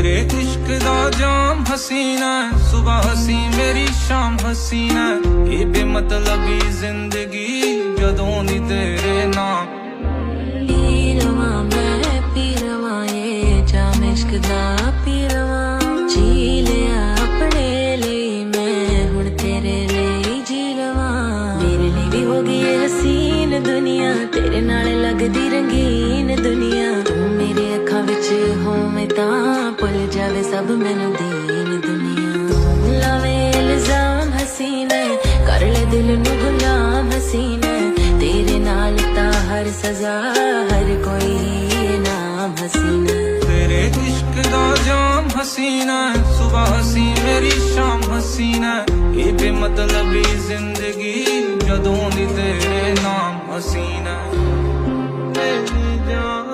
तेरे इश्क दा जाम हसीना, सुबह हसी मेरी शाम हसीना, ये बेमतलबी जिंदगी जदों दी तेरे नाम। पी लवां मैं पी लवां ये जाम इश्क दा पी लवां, जी लिया अपने लिए मैं हुण तेरे लिए जी लवां। मेरे लिए भी हो गई है हसीन दुनिया, तेरे नाल लगदी रंगीन दुनिया। तू मेरी अखां विच होवे तां भुल जावे सब मैनू दीन दुनिया। तू लावे इल्जाम हसीने, कर ले दिल नू गुलाम हसीने, तेरे नाल तां हर सजा हर कोई नाम हसीना। तेरे इश्क दा जाम हसीना, सुबह हसी मेरी शाम हसीना, ये बेमतलबी जिंदगी जदों दी तेरे नाम हसीना। तेरी जान